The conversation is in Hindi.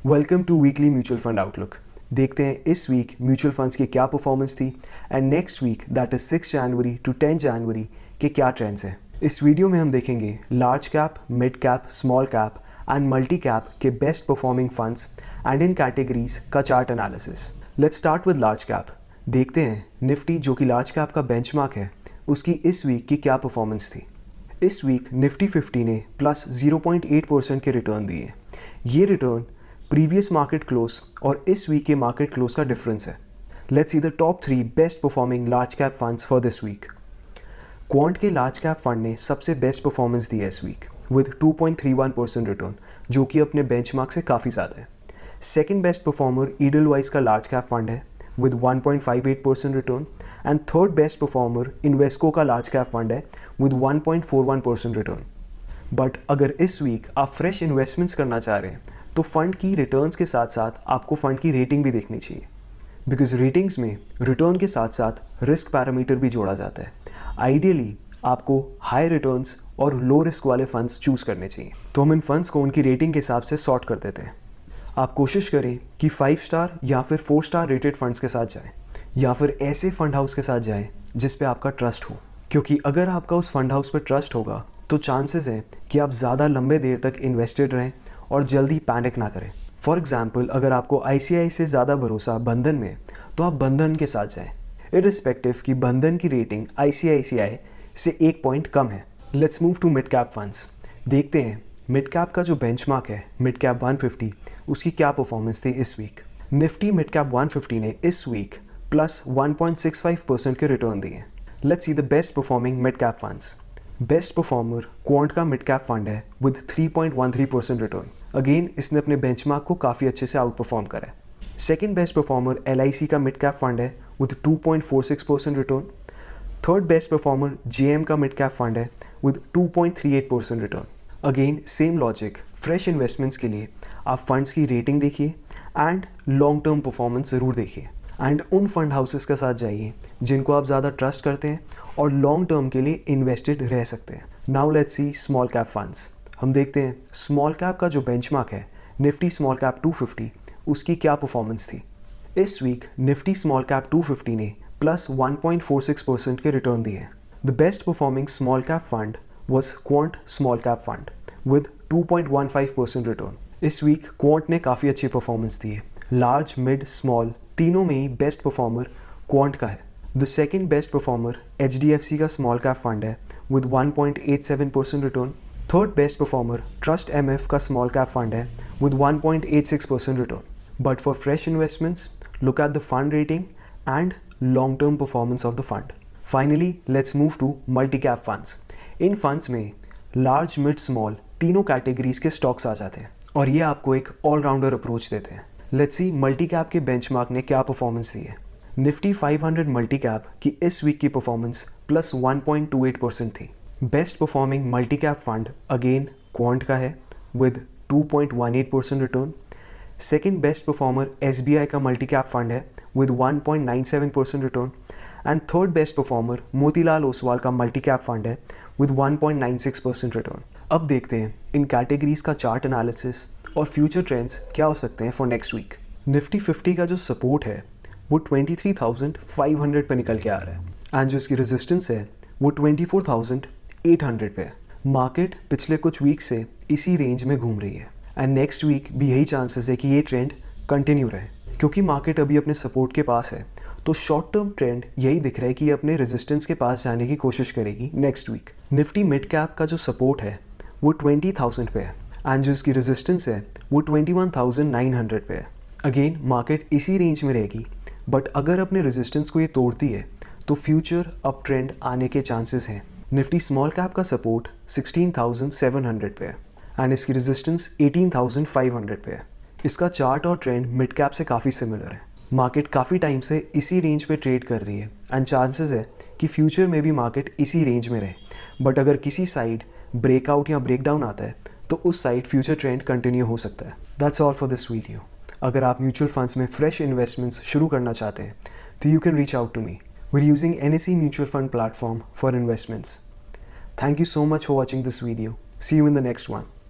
Welcome to weekly mutual fund outlook. देखते हैं इस वीक म्यूचुअल फंड्स की क्या परफॉर्मेंस थी and next week that is 6 जनवरी टू 10 जनवरी के क्या ट्रेंड्स हैं। इस वीडियो में हम देखेंगे large cap, mid cap, small cap and multi cap के बेस्ट परफॉर्मिंग फंड्स एंड इन कैटेगरीज का chart analysis. Let's start with large cap. देखते हैं निफ्टी जो कि लार्ज कैप का बेंचमार्क है उसकी इस वीक की क्या परफॉर्मेंस थी। इस वीक निफ्टी 50 ने प्लस 0.8% के रिटर्न दिए। ये रिटर्न प्रीवियस मार्केट क्लोज और इस वीक के मार्केट क्लोज का डिफरेंस है। Let's see the top 3 best performing large cap funds for this week. Quant के लार्ज कैप फंड ने सबसे बेस्ट परफॉर्मेंस दी है इस वीक विद 2.31% रिटर्न, जो कि अपने बेंचमार्क से काफ़ी ज़्यादा है। सेकंड बेस्ट परफॉर्मर ईडलवाइज का लार्ज कैप फंड है with 1.58% return and third best performer Invesco का लार्ज कैप फंड है विद 1.41% रिटर्न। बट अगर इस वीक आप फ्रेश इन्वेस्टमेंट्स करना चाह रहे हैं तो फंड की रिटर्न्स के साथ साथ आपको फंड की रेटिंग भी देखनी चाहिए, बिकॉज रेटिंग्स में रिटर्न के साथ साथ रिस्क पैरामीटर भी जोड़ा जाता है। आइडियली आपको हाई रिटर्न्स और लो रिस्क वाले फंड्स चूज़ करने चाहिए। तो हम इन फंड्स को उनकी रेटिंग के हिसाब से सॉर्ट कर देते हैं। आप कोशिश करें कि 5 स्टार या फिर 4 स्टार रेटेड फंड्स के साथ जाएं, या फिर ऐसे फंड हाउस के साथ जाएं जिस पे आपका ट्रस्ट हो, क्योंकि अगर आपका उस फंड हाउस पे ट्रस्ट होगा तो चांसेस हैं कि आप ज़्यादा लंबे देर तक इन्वेस्टेड रहें और जल्दी पैनिक ना करें। फॉर एग्जाम्पल, अगर आपको ICICI से ज़्यादा भरोसा बंधन में, तो आप बंधन के साथ जाएं, इररिस्पेक्टिव कि बंधन की रेटिंग ICICI से 1 पॉइंट कम है। Let's move to mid cap funds. देखते हैं मिड कैप का जो बेंचमार्क है मिड कैप 150, उसकी क्या परफॉर्मेंस थी इस वीक। निफ्टी मिड कैप 150 ने इस वीक प्लस 1.65% के रिटर्न दिए। Let's see the best performing mid cap funds. Best performer Quant का मिड कैप फंड है विद 3.13% रिटर्न। अगेन इसने अपने बेंचमार्क को काफ़ी अच्छे से आउट परफॉर्म करा है। सेकेंड बेस्ट परफॉर्मर LIC का मिड कैप फंड है with 2.46% return. Third best performer JM का मिड कैप फंड है with 2.38% return. Again same logic, fresh investments के लिए आप फंड्स की रेटिंग देखिए एंड लॉन्ग टर्म परफॉर्मेंस ज़रूर देखिए एंड उन फंड हाउसेस के साथ जाइए जिनको आप ज़्यादा ट्रस्ट करते हैं और लॉन्ग टर्म के लिए इन्वेस्टेड रह सकते हैं। Now let's C small cap funds. हम देखते हैं स्मॉल कैप का जो बेंचमार्क है निफ्टी स्मॉल कैप 250, उसकी क्या परफॉर्मेंस थी। इस वीक निफ्टी स्मॉल कैप 250 ने प्लस 1.46% के रिटर्न दिए। The best performing small cap fund was quant small cap fund with 2.15% return. इस वीक क्वांट ने काफ़ी अच्छी परफॉर्मेंस दी है। लार्ज, मिड, स्मॉल तीनों में ही बेस्ट परफॉर्मर क्वांट का है। The second best performer HDFC का स्मॉल कैप फंड है with 1.87% return. Third best performer Trust MF का स्मॉल कैप फंड है with 1.86% return. But for fresh investments look at the fund rating and long term performance of the fund. Finally let's move to multi cap funds. इन फंड्स में लार्ज, मिड, स्मॉल तीनों कैटेगरीज के स्टॉक्स आ जाते हैं और ये आपको एक ऑलराउंडर अप्रोच देते हैं। लेट्स सी मल्टी कैप के बेंचमार्क ने क्या परफॉर्मेंस दी है। निफ्टी 500 मल्टी कैप की इस वीक की परफॉर्मेंस प्लस 1.28% थी। Best performing multi cap fund again quant का है with 2.18% return. Second best performer SBI का मल्टी कैप फंड है with 1.97% return and third best performer Motilal Oswal का मल्टी कैप फंड है विद 1.96% रिटर्न। अब देखते हैं इन कैटेगरीज का चार्ट एनालिसिस और फ्यूचर ट्रेंड्स क्या हो सकते हैं फॉर नेक्स्ट वीक। निफ्टी 50 का जो सपोर्ट है वो 23,500 पे निकल के आ रहा है एंड जो इसकी रेजिस्टेंस है वो 24,800 पे है। मार्केट पिछले कुछ वीक से इसी रेंज में घूम रही है एंड नेक्स्ट वीक भी यही चांसेस है कि ये ट्रेंड कंटिन्यू रहे। क्योंकि मार्केट अभी अपने सपोर्ट के पास है तो शॉर्ट टर्म ट्रेंड यही दिख रहा है कि ये अपने रेजिस्टेंस के पास जाने की कोशिश करेगी next week. Nifty mid cap का जो सपोर्ट है वो 20,000 पे है एंड जो इसकी रेजिस्टेंस है वो 21,900 पे है। अगेन मार्केट इसी रेंज में रहेगी, बट अगर अपने रेजिस्टेंस को ये तोड़ती है तो फ्यूचर अप ट्रेंड आने के चांसेस हैं। निफ्टी स्मॉल कैप का सपोर्ट 16,700 पे है एंड इसकी रेजिस्टेंस 18,500 पे है। इसका चार्ट और ट्रेंड मिड कैप से काफ़ी सिमिलर है। मार्केट काफ़ी टाइम से इसी रेंज पे ट्रेड कर रही है एंड चांसेस है कि फ्यूचर में भी मार्केट इसी रेंज में रहे, बट अगर किसी साइड ब्रेकआउट या ब्रेकडाउन आता है तो उस साइड फ्यूचर ट्रेंड कंटिन्यू हो सकता है। That's all for this video. अगर आप म्यूचुअल फंड्स में फ्रेश इन्वेस्टमेंट्स शुरू करना चाहते हैं तो you can reach out to me. We using NSE mutual fund platform for investments. Thank you so much for watching this video. See you in the next one.